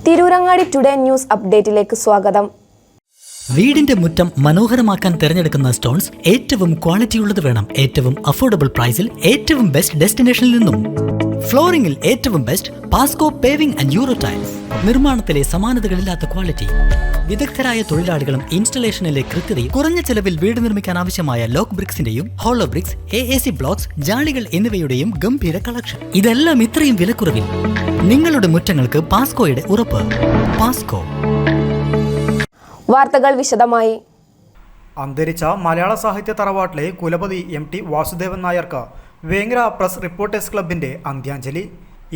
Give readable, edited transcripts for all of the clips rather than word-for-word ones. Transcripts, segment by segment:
Tirurangadi today news അപ്ഡേറ്റിലേക്ക് സ്വാഗതം. വീടിന്റെ മുറ്റം മനോഹരമാക്കാൻ തിരഞ്ഞെടുക്കുന്ന സ്റ്റോൺസ് ഏറ്റവും ക്വാളിറ്റിയുള്ളത് വേണം. ഏറ്റവും അഫോർഡബിൾ പ്രൈസിൽ ഏറ്റവും ബെസ്റ്റ് ഡെസ്റ്റിനേഷനിൽ നിന്നും. ഫ്ലോറിംഗിൽ ഏറ്റവും best Pasco paving and euro tiles. നിർമ്മാണത്തിലെ സമാനതകളില്ലാത്ത ക്വാളിറ്റി, വിദഗ്ധരായ തൊഴിലാളികളും ഇൻസ്റ്റലേഷനിലെ കൃത്യതയും, കുറഞ്ഞ ചെലവിൽ വീട് നിർമ്മിക്കാൻ ആവശ്യമായ ലോക്ക് ബ്രിക്സിന്റെയും ഹോളോ ബ്രിക്സ്, AAC ബ്ലോക്സ്, ജാളികൾ എന്നിവയുടെയും ഗംഭീര കളക്ഷൻ. ഇതെല്ലാം ഇത്രയും വിലക്കുറവിൽ. നിങ്ങളുടെ മുറ്റങ്ങൾക്ക് പാസ്കോയുടെ ഉറപ്പ്. പാസ്കോ. വാർത്തകൾ വിശദമായി. അന്തരിച്ച മലയാള സാഹിത്യ തറവാട്ടിലെ കുലപതി MT വാസുദേവൻ നായർക്ക് വേങ്ങര പ്രസ് റിപ്പോർട്ടേഴ്സ് ക്ലബിന്റെ അന്ത്യാഞ്ജലി.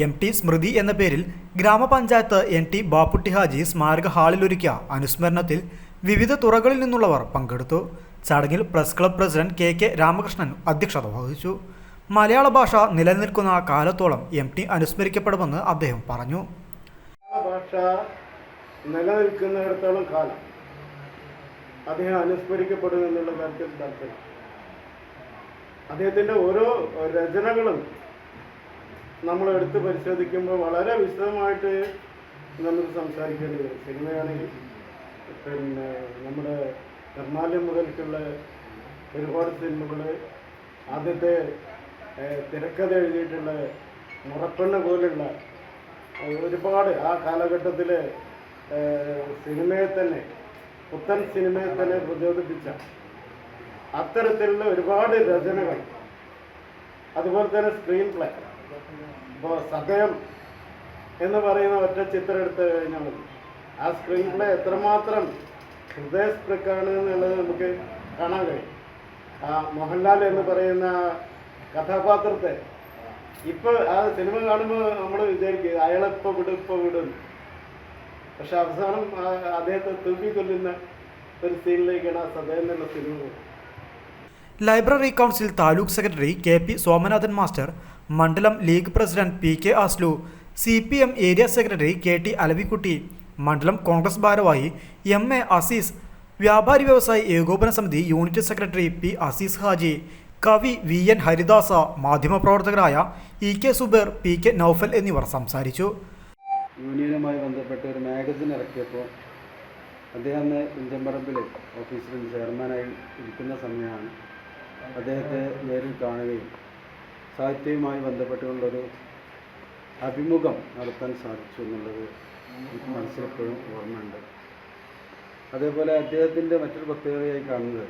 MT സ്മൃതി എന്ന പേരിൽ ഗ്രാമപഞ്ചായത്ത് NT ബാപ്പുട്ടി ഹാജി സ്മാരക ഹാളിലൊരുക്കിയ അനുസ്മരണത്തിൽ വിവിധ തുറകളിൽ നിന്നുള്ളവർ പങ്കെടുത്തു. ചടങ്ങിൽ press club president KK Ramakrishnan അധ്യക്ഷത വഹിച്ചു. മലയാള ഭാഷ നിലനിൽക്കുന്ന കാലത്തോളം MT അനുസ്മരിക്കപ്പെടുമെന്ന് അദ്ദേഹം പറഞ്ഞു. ഭാഷ നിലനിൽക്കുന്നിടത്തോളം കാലം അദ്ദേഹം അനുസ്മരിക്കപ്പെടും എന്നുള്ള കാര്യത്തിൽ താല്പര്യം. അദ്ദേഹത്തിൻ്റെ ഓരോ രചനകളും നമ്മൾ എടുത്ത് പരിശോധിക്കുമ്പോൾ വളരെ വിശദമായിട്ട് നമുക്ക് സംസാരിക്കേണ്ടി വരും. സിനിമയാണെങ്കിൽ പിന്നെ നമ്മുടെ എറണാകുളം മുതൽക്കുള്ള ഒരുപാട് സിനിമകൾ, ആദ്യത്തെ തിരക്കഥ എഴുതിയിട്ടുള്ള മുറപ്പെണ്ണ് പോലുള്ള ഒരുപാട് ആ കാലഘട്ടത്തിലെ സിനിമയെ തന്നെ, പുത്തൻ സിനിമയെ തന്നെ പ്രചോദിപ്പിച്ച അത്തരത്തിലുള്ള ഒരുപാട് രചനകൾ, അതുപോലെ തന്നെ സ്ക്രീൻ പ്ലേ. ഇപ്പോൾ സതയം എന്ന് പറയുന്ന ഒറ്റ ചിത്രം എടുത്തു കഴിഞ്ഞാൽ മതി, ആ സ്ക്രീൻ പ്ലേ എത്രമാത്രം ഹൃദയസ്പൃക്കാണ് എന്നുള്ളത് നമുക്ക് കാണാൻ കഴിയും. ആ മോഹൻലാൽ എന്ന് പറയുന്ന കഥാപാത്രത്തെ ഇപ്പോൾ ആ സിനിമ കാണുമ്പോൾ നമ്മൾ വിചാരിക്കുക അയാളെപ്പോൾ വിടും, പക്ഷെ അവസാനം അദ്ദേഹത്തെ തൂക്കിക്കൊല്ലുന്ന ഒരു സീനിലേക്കാണ് ആ സദയം എന്നുള്ള cinema. Library council taluk secretary KP Somanathan master, മണ്ഡലം league president PK Aslu, CPM area secretary KT Alavikutty, മണ്ഡലം കോൺഗ്രസ് ഭാരവാഹി MA അസീസ്, വ്യാപാരി വ്യവസായി ഏകോപന സമിതി unit secretary P Azeez Haji, കവി VN Haridasa, മാധ്യമപ്രവർത്തകരായ EK Zubair, PK Noufal എന്നിവർ സംസാരിച്ചു. യൂണിയനുമായി ബന്ധപ്പെട്ട് ഒരു മാഗസിൻ ഇറക്കിയപ്പോൾ അദ്ദേഹം കുഞ്ചമ്പറമ്പിൽ ഓഫീസിൽ ചെയർമാനായി ഇരിക്കുന്ന സമയമാണ് അദ്ദേഹത്തെ നേരിൽ കാണുകയും സാഹിത്യവുമായി ബന്ധപ്പെട്ടുകൊണ്ടൊരു അഭിമുഖം നടത്താൻ സാധിച്ചു എന്നുള്ളത് എനിക്ക് മനസ്സിലെപ്പോഴും ഓർമ്മയുണ്ട്. അതേപോലെ അദ്ദേഹത്തിൻ്റെ മറ്റൊരു പ്രത്യേകതയായി കാണുന്നത്,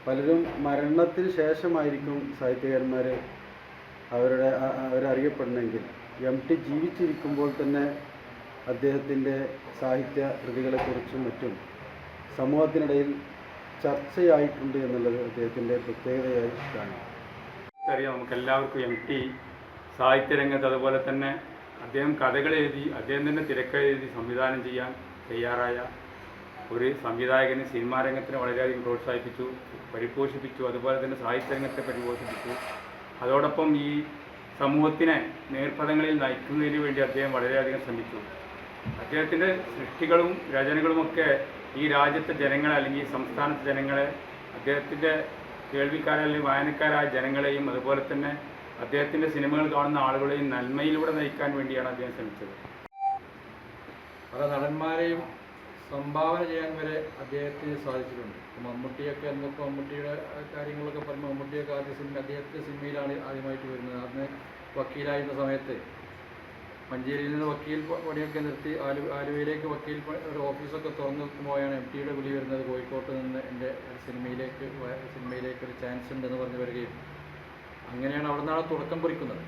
പലരും മരണത്തിന് ശേഷമായിരിക്കും സാഹിത്യകാരന്മാർ അവരറിയപ്പെടുന്നെങ്കിൽ MT ജീവിച്ചിരിക്കുമ്പോൾ തന്നെ അദ്ദേഹത്തിൻ്റെ സാഹിത്യ കൃതികളെക്കുറിച്ചും മറ്റും സമൂഹത്തിനിടയിൽ ചർച്ചയായിട്ടുണ്ട് എന്നുള്ളത് അദ്ദേഹത്തിൻ്റെ പ്രത്യേകതയായി കാണാം. അറിയാം, നമുക്കെല്ലാവർക്കും MT സാഹിത്യരംഗത്ത്, അതുപോലെ തന്നെ അദ്ദേഹം കഥകൾ എഴുതി, അദ്ദേഹം തന്നെ തിരക്കെഴുതി സംവിധാനം ചെയ്യാൻ തയ്യാറായ ഒരു സംവിധായകന് സിനിമാ രംഗത്തിനെ വളരെയധികം പ്രോത്സാഹിപ്പിച്ചു, പരിപോഷിപ്പിച്ചു. അതുപോലെ തന്നെ സാഹിത്യരംഗത്തെ പരിപോഷിപ്പിച്ചു. അതോടൊപ്പം ഈ സമൂഹത്തിനെ നേർപഥങ്ങളിൽ നയിക്കുന്നതിന് വേണ്ടി അദ്ദേഹം വളരെയധികം ശ്രമിച്ചു. അദ്ദേഹത്തിൻ്റെ സൃഷ്ടികളും രചനകളുമൊക്കെ ഈ രാജ്യത്തെ ജനങ്ങളെ, അല്ലെങ്കിൽ ഈ സംസ്ഥാനത്തെ ജനങ്ങളെ, അദ്ദേഹത്തിൻ്റെ കേൾവിക്കാരെ അല്ലെങ്കിൽ വായനക്കാരായ ജനങ്ങളെയും അതുപോലെ തന്നെ അദ്ദേഹത്തിൻ്റെ സിനിമകൾ കാണുന്ന ആളുകളെയും നന്മയിലൂടെ നയിക്കാൻ വേണ്ടിയാണ് അദ്ദേഹം ശ്രമിച്ചത്. പല നടന്മാരെയും സംഭാവന ചെയ്യാൻ വരെ അദ്ദേഹത്തിന് സാധിച്ചിട്ടുണ്ട്. മമ്മൂട്ടിയൊക്കെ എന്തൊക്കെ, മമ്മൂട്ടിയുടെ കാര്യങ്ങളൊക്കെ പറയുമ്പോൾ, മമ്മൂട്ടിയൊക്കെ അദ്ദേഹത്തിൻ്റെ സിനിമയിലാണ് ആദ്യമായിട്ട് വരുന്നത്. അന്ന് വക്കീലായിരുന്ന സമയത്ത് മഞ്ചേരിയിൽ നിന്ന് വക്കീൽ പണിയൊക്കെ നിർത്തി ആലുവയിലേക്ക് വക്കീൽ ഒരു ഓഫീസൊക്കെ തുറന്നു നോക്കുമ്പോഴാണ് MTയുടെ വിളി വരുന്നത്. കോഴിക്കോട്ട് നിന്ന് എൻ്റെ സിനിമയിലേക്ക് ഒരു ചാൻസ് ഉണ്ടെന്ന് പറഞ്ഞു വരികയും അങ്ങനെയാണ് അവിടെ നിന്നാണ് തുടക്കം കുറിക്കുന്നത്.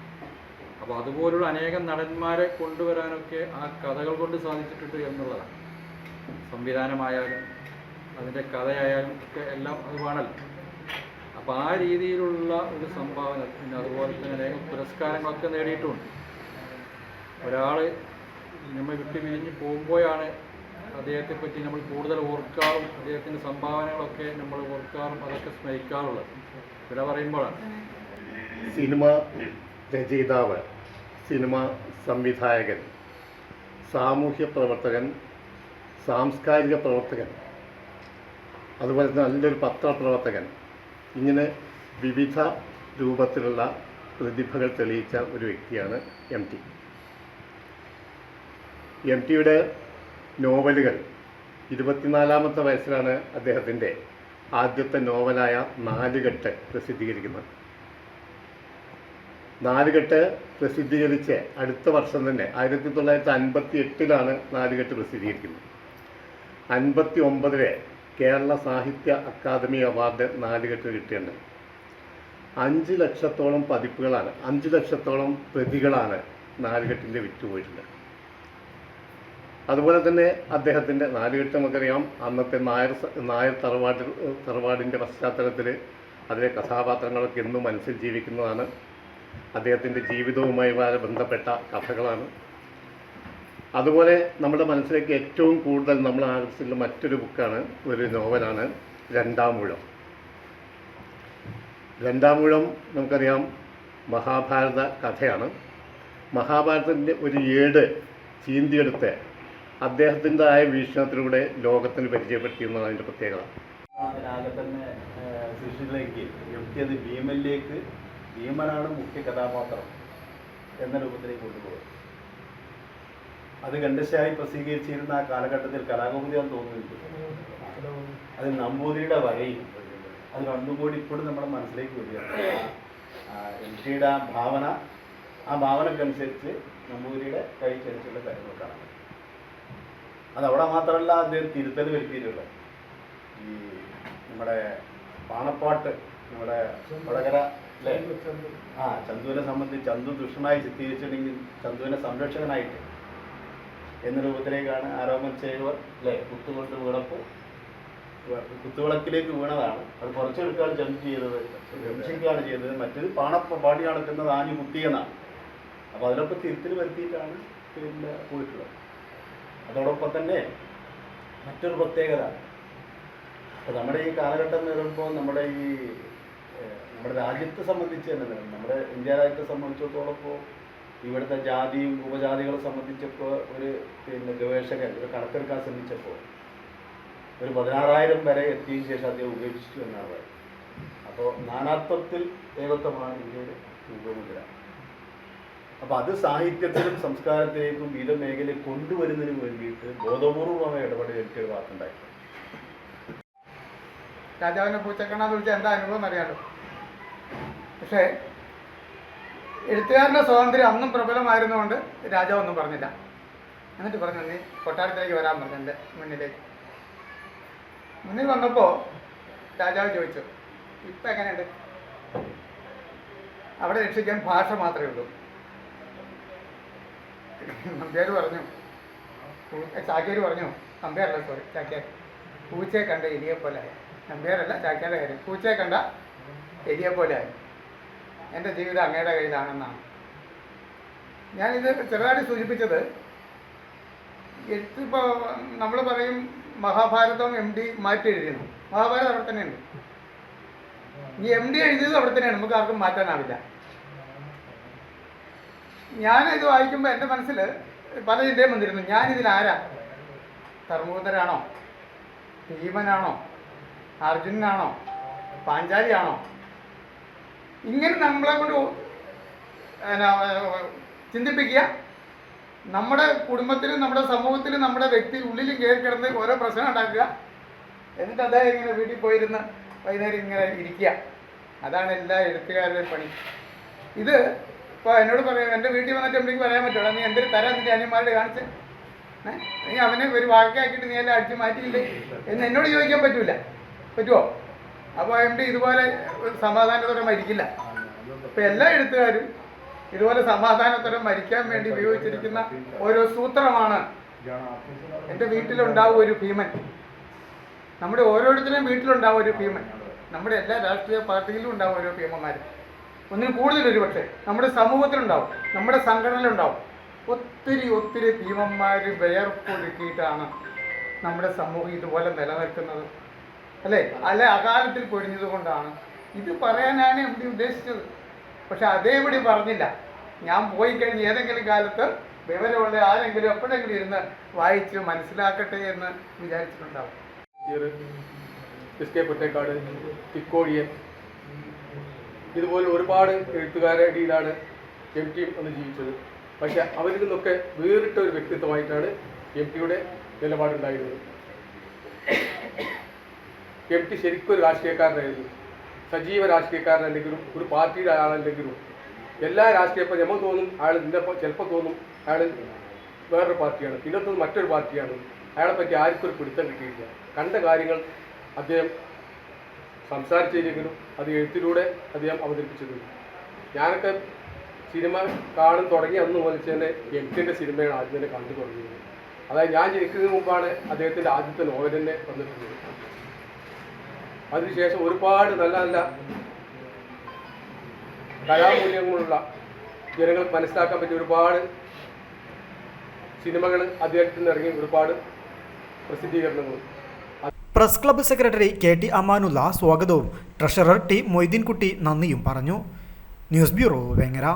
അപ്പോൾ അതുപോലുള്ള അനേകം നടന്മാരെ കൊണ്ടുവരാനൊക്കെ ആ കഥകൾ കൊണ്ട് സാധിച്ചിട്ടുണ്ട് എന്നുള്ളതാണ്. സംവിധാനമായാലും അതിൻ്റെ കഥയായാലും ഒക്കെ എല്ലാം അത് വേണമല്ലോ. അപ്പോൾ ആ രീതിയിലുള്ള ഒരു സംഭാവന, പിന്നെ അതുപോലെ തന്നെ അനേകം പുരസ്കാരങ്ങളൊക്കെ നേടിയിട്ടുമുണ്ട്. ഒരാൾ നമ്മൾ വിട്ട് പിരിഞ്ഞ് പോകുമ്പോഴാണ് അദ്ദേഹത്തെപ്പറ്റി നമ്മൾ കൂടുതൽ ഓർക്കാറും അദ്ദേഹത്തിൻ്റെ സംഭാവനകളൊക്കെ നമ്മൾ ഓർക്കാറും അതൊക്കെ സ്മരിക്കാറുള്ളത്. ഇവിടെ പറയുമ്പോഴാണ് സിനിമ രചയിതാവ്, സിനിമ സംവിധായകൻ, സാമൂഹ്യ പ്രവർത്തകൻ, സാംസ്കാരിക പ്രവർത്തകൻ, അതുപോലെ തന്നെ നല്ലൊരു പത്രപ്രവർത്തകൻ, ഇങ്ങനെ വിവിധ രൂപത്തിലുള്ള പ്രതിഭകൾ തെളിയിച്ച ഒരു വ്യക്തിയാണ് MT. എം ടിയുടെ നോവലുകൾ 24-ാമത്തെ വയസ്സിലാണ് അദ്ദേഹത്തിൻ്റെ ആദ്യത്തെ നോവലായ നാലുകെട്ട് പ്രസിദ്ധീകരിക്കുന്നത്. നാലുകെട്ട് പ്രസിദ്ധീകരിച്ച് അടുത്ത വർഷം തന്നെ 1958 നാലുകെട്ട് പ്രസിദ്ധീകരിക്കുന്നത്. 59 കേരള സാഹിത്യ അക്കാദമി അവാർഡ് നാലുകെട്ട് കിട്ടിയിട്ടുണ്ട്. 5 ലക്ഷത്തോളം പതിപ്പുകളാണ്, 5 ലക്ഷത്തോളം പ്രതികളാണ് നാലുകെട്ടിൻ്റെ വിറ്റുപോയിട്ടുണ്ട്. അതുപോലെ തന്നെ അദ്ദേഹത്തിൻ്റെ നാലുകെട്ട് നമുക്കറിയാം, അന്നത്തെ നായർ തറവാടിൻ്റെ പശ്ചാത്തലത്തിൽ അതിലെ കഥാപാത്രങ്ങളൊക്കെ എന്നും മനസ്സിൽ ജീവിക്കുന്നതാണ്. അദ്ദേഹത്തിൻ്റെ ജീവിതവുമായി വളരെ ബന്ധപ്പെട്ട കഥകളാണ്. അതുപോലെ നമ്മുടെ മനസ്സിലേക്ക് ഏറ്റവും കൂടുതൽ നമ്മൾ ആകർഷിച്ചിട്ടുള്ള മറ്റൊരു ബുക്കാണ്, ഒരു നോവലാണ് രണ്ടാമൂഴം. രണ്ടാമൂഴം നമുക്കറിയാം മഹാഭാരത കഥയാണ്. മഹാഭാരതത്തിൻ്റെ ഒരു ഏട് ചീന്തിയെടുത്ത് അദ്ദേഹത്തിൻ്റെതായ വീക്ഷണത്തിലൂടെ ലോകത്തിന് പരിചയപ്പെടുത്തിയെന്നാണ് അതിൻ്റെ പ്രത്യേകത. അതിനാകെ തന്നെ ശിഷ്യരിലേക്ക് എത്തിയത് ഭീമനിലേക്ക്, ഭീമനാണ് മുഖ്യ കഥാപാത്രം എന്ന രൂപത്തിലേക്ക് കൊണ്ടുപോകും. അത് ഖണ്ഡശായി പ്രസിദ്ധീകരിച്ചിരുന്ന ആ കാലഘട്ടത്തിൽ കലാകൗമുദിയാണെന്ന് തോന്നുന്നുണ്ട്. അത് നമ്പൂതിരിയുടെ വരയും അത് രണ്ടും ഇപ്പോഴും നമ്മുടെ മനസ്സിലേക്ക് വരികയാണ്. എം ടിയുടെ ആ ഭാവനക്കനുസരിച്ച് നമ്പൂതിരിയുടെ കൈ ചരിച്ചുള്ള കാര്യങ്ങൾ കാണാം. അതവിടെ മാത്രമല്ല അദ്ദേഹം തിരുത്തൽ വരുത്തിയിട്ടുള്ളത്. ഈ നമ്മുടെ പാണപ്പാട്ട്, നമ്മുടെ വടകര അല്ലേ, ചന്തുവിനെ സംബന്ധിച്ച് ചന്തു ദുഷ്ടനായി ചിത്രീകരിച്ചിട്ടുണ്ടെങ്കിൽ ചന്തുവിനെ സംരക്ഷകനായിട്ട് എന്ന രൂപത്തിലേക്കാണ് ആരോപണം ചെയ്തവർ അല്ലേ കുത്തുകൊണ്ട് വീണപ്പോൾ കുത്തുവിളക്കിലേക്ക് വീണതാണ്. അത് കുറച്ചെടുക്കുകയാണ് ചന്തു ചെയ്തത്, രക്ഷിക്കുകയാണ് ചെയ്തത്. മറ്റേത് പാടി നടക്കുന്നത് ആഞ്ഞു കുത്തിയെന്നാണ്. അപ്പോൾ അതിലൊക്കെ തിരുത്തിൽ വരുത്തിയിട്ടാണ് പിന്നെ പോയിട്ടുള്ളത്. അതോടൊപ്പം തന്നെ മറ്റൊരു പ്രത്യേകത, അപ്പോൾ നമ്മുടെ ഈ കാലഘട്ടം എന്ന് പറയുമ്പോൾ നമ്മുടെ രാജ്യത്തെ സംബന്ധിച്ച് തന്നെ, നമ്മുടെ ഇന്ത്യ രാജ്യത്തെ സംബന്ധിച്ചിടത്തോളം ഇവിടുത്തെ ജാതിയും ഉപജാതികളെ സംബന്ധിച്ചപ്പോൾ ഒരു ഗവേഷകൻ ഒരു കണക്കെടുക്കാൻ ശ്രമിച്ചപ്പോൾ ഒരു 16,000 വരെ എത്തിയതിനു ശേഷം അദ്ദേഹം ഉപേക്ഷിച്ചു എന്നാണ് പറയുന്നത്. അപ്പോൾ നാനാത്വത്തിൽ ഏകത്വമാണ് ഇന്ത്യയുടെ രൂപമുദ്ര. അപ്പോൾ അത് സാഹിത്യത്തിലും സംസ്കാരത്തിലേക്കും വിവിധ മേഖലയിൽ കൊണ്ടുവരുന്നതിന് വേണ്ടിയിട്ട് ബോധപൂർവമായ ഇടപെടൽ എനിക്കൊരു ഭാഗത്തുണ്ടായി. രാജാവിനെ പൂച്ചക്കണ്ണാന്ന് വിളിച്ചാൽ എന്താ അനുഭവം അറിയാലോ. പക്ഷേ എഴുത്തുകാരൻ്റെ സ്വാതന്ത്ര്യം അന്നും പ്രബലമായിരുന്നുകൊണ്ട് രാജാവൊന്നും പറഞ്ഞില്ല. എന്നിട്ട് പറഞ്ഞു, നീ കൊട്ടാരത്തിലേക്ക് വരാൻ പറഞ്ഞു. എൻ്റെ മുന്നിൽ വന്നപ്പോൾ രാജാവ് ചോദിച്ചു, ഇപ്പം എങ്ങനെയുണ്ട്? അവിടെ രക്ഷിക്കാൻ ഭാഷ മാത്രമേ ഉള്ളൂ. നമ്പ്യാർ പറഞ്ഞു, ചാക്യാർ പറഞ്ഞു, നമ്പ്യാരല്ല സോറി ചാക്യാർ, പൂച്ചയെ കണ്ട എലിയെ പോലെ ആയി. നമ്പ്യാരല്ല ചാക്യാരുടെ കാര്യം, പൂച്ചയെ കണ്ട എലിയെ പോലെ ആയി. എൻ്റെ ജീവിതം അങ്ങയുടെ കയ്യിലാണെന്നാണ്. ഞാനിത് ചെറുതായിട്ട് സൂചിപ്പിച്ചത്, ഇപ്പോൾ നമ്മൾ പറയും മഹാഭാരതം എം ഡി മാറ്റി എഴുതിയിരുന്നു. മഹാഭാരതം അവിടെ തന്നെയുണ്ട്. ഈ എം ഡി എഴുതിയത് അവിടെ തന്നെയാണ്, നമുക്ക് ആർക്കും മാറ്റാനാവില്ല. ഞാനിത് വായിക്കുമ്പോൾ എൻ്റെ മനസ്സിൽ പല ചിന്തയും വന്നിരുന്നു. ഞാനിതിലാരാ? ധർമ്മപുത്രനാണോ? ഭീമനാണോ? അർജുനനാണോ? പാഞ്ചാലിയാണോ? ഇങ്ങനെ നമ്മളെ കൊണ്ട് ചിന്തിപ്പിക്കുക. നമ്മുടെ കുടുംബത്തിലും നമ്മുടെ സമൂഹത്തിലും നമ്മുടെ വ്യക്തി ഉള്ളിലും കയറി കിടന്ന് ഓരോ പ്രശ്നം ഉണ്ടാക്കുക. എന്നിട്ട് അദ്ദേഹം ഇങ്ങനെ വീട്ടിൽ പോയിരുന്ന് വൈകുന്നേരം ഇങ്ങനെ ഇരിക്കുക. അതാണ് എല്ലാ എഴുത്തുകാരുടെയും പണി. ഇത് ഇപ്പോൾ എന്നോട് പറയും, എൻ്റെ വീട്ടിൽ വന്നിട്ട് എനിക്ക് പറയാൻ പറ്റുള്ളൂ, നീ എന്തൊരു തരാം നിൻ്റെ അനിയന്മാരുടെ കാണിച്ച്, നീ അവനെ ഒരു വാക്കാക്കിയിട്ട് നീ എല്ലാം അടിച്ച് മാറ്റിയില്ലേ എന്ന് എന്നോട് ചോദിക്കാൻ പറ്റൂല. പറ്റുമോ? അപ്പോൾ എം ഡി ഇതുപോലെ സമാധാനത്തോടെ മരിക്കില്ല. അപ്പോൾ എല്ലാ എഴുത്തുകാരും ഇതുപോലെ സമാധാനത്തോടെ മരിക്കാൻ വേണ്ടി ഉപയോഗിച്ചിരിക്കുന്ന ഓരോ സൂത്രമാണ് എൻ്റെ വീട്ടിലുണ്ടാവും ഒരു ഭീമൻ. നമ്മുടെ ഓരോരുത്തരുടെയും വീട്ടിലുണ്ടാവും ഒരു ഭീമൻ. നമ്മുടെ എല്ലാ രാഷ്ട്രീയ പാർട്ടിയിലും ഉണ്ടാവും ഓരോ ഭീമന്മാർ. ഒന്നിനും കൂടുതലൊരു പക്ഷേ നമ്മുടെ സമൂഹത്തിലുണ്ടാവും, നമ്മുടെ സംഘടനയിലുണ്ടാവും. ഒത്തിരി ഭീമന്മാർ വിയർപ്പൊഴുക്കിയിട്ടാണ് നമ്മുടെ സമൂഹം ഇതുപോലെ നിലനിൽക്കുന്നത്. അല്ലേ? അകാലത്തിൽ പൊഴിഞ്ഞത് കൊണ്ടാണ്. ഇത് പറയാനാണ് എം ഡി ഉദ്ദേശിച്ചത്. പക്ഷെ അതേപടി പറഞ്ഞില്ല. ഞാൻ പോയി കഴിഞ്ഞ് ഏതെങ്കിലും കാലത്ത് വിവരമുള്ള ആരെങ്കിലും എപ്പോഴെങ്കിലും ഇരുന്ന് വായിച്ച് മനസ്സിലാക്കട്ടെ എന്ന് വിചാരിച്ചിട്ടുണ്ടാവും. എസ് കെ പൊറ്റേക്കാട്, തിക്കോടിയൻ, ഇതുപോലെ ഒരുപാട് എഴുത്തുകാരുടെ ഇടയിലാണ് എം ടി ഒന്ന് ജീവിച്ചത്. പക്ഷെ അവരിൽ നിന്നൊക്കെ വേറിട്ട ഒരു വ്യക്തിത്വമായിട്ടാണ് MTയുടെ നിലപാടുണ്ടായിരുന്നത്. MT ശരിക്കും ഒരു രാഷ്ട്രീയക്കാരനായിരുന്നു. സജീവ രാഷ്ട്രീയക്കാരനല്ലെങ്കിലും ഒരു പാർട്ടിയുടെ ആളല്ലെങ്കിലും എല്ലാ രാഷ്ട്രീയപ്പോൾ നമുക്ക് തോന്നും അയാൾ ചിലപ്പോൾ തോന്നും അയാൾ വേറൊരു പാർട്ടിയാണ്, പിന്നെ തോന്നും മറ്റൊരു പാർട്ടിയാണ്. അയാളെ പറ്റി ആർക്കും ഒരു പിടുത്തം കിട്ടിയില്ല. കണ്ട കാര്യങ്ങൾ അദ്ദേഹം സംസാരിച്ചില്ലെങ്കിലും അത് എഴുത്തിലൂടെ അദ്ദേഹം അവതരിപ്പിച്ചിട്ടുണ്ട്. ഞാനൊക്കെ സിനിമ തുടങ്ങി അന്ന് മുതൽ തന്നെ MTയുടെ സിനിമയാണ് ആദ്യം തന്നെ കണ്ടു തുടങ്ങിയത്. അതായത് ഞാൻ ജനിക്കുന്നതിന് മുമ്പാണ് അദ്ദേഹത്തിൻ്റെ ആദ്യത്തെ നോവൽ തന്നെ വന്നിട്ടുള്ളത്. അതിനുശേഷം ഒരുപാട് നല്ല നല്ല കലാമൂല്യങ്ങളുള്ള ജനങ്ങൾക്ക് മനസ്സിലാക്കാൻ പറ്റിയ ഒരുപാട് സിനിമകൾ അദ്ദേഹത്തിൽ നിന്ന് ഇറങ്ങി, ഒരുപാട് പ്രസിദ്ധീകരണങ്ങളും. Press club secretary KT Amanulla സ്വാഗതവും ട്രഷറർ T മൊയ്തീൻകുട്ടി നന്ദിയും പറഞ്ഞു. News bureau, Vengara.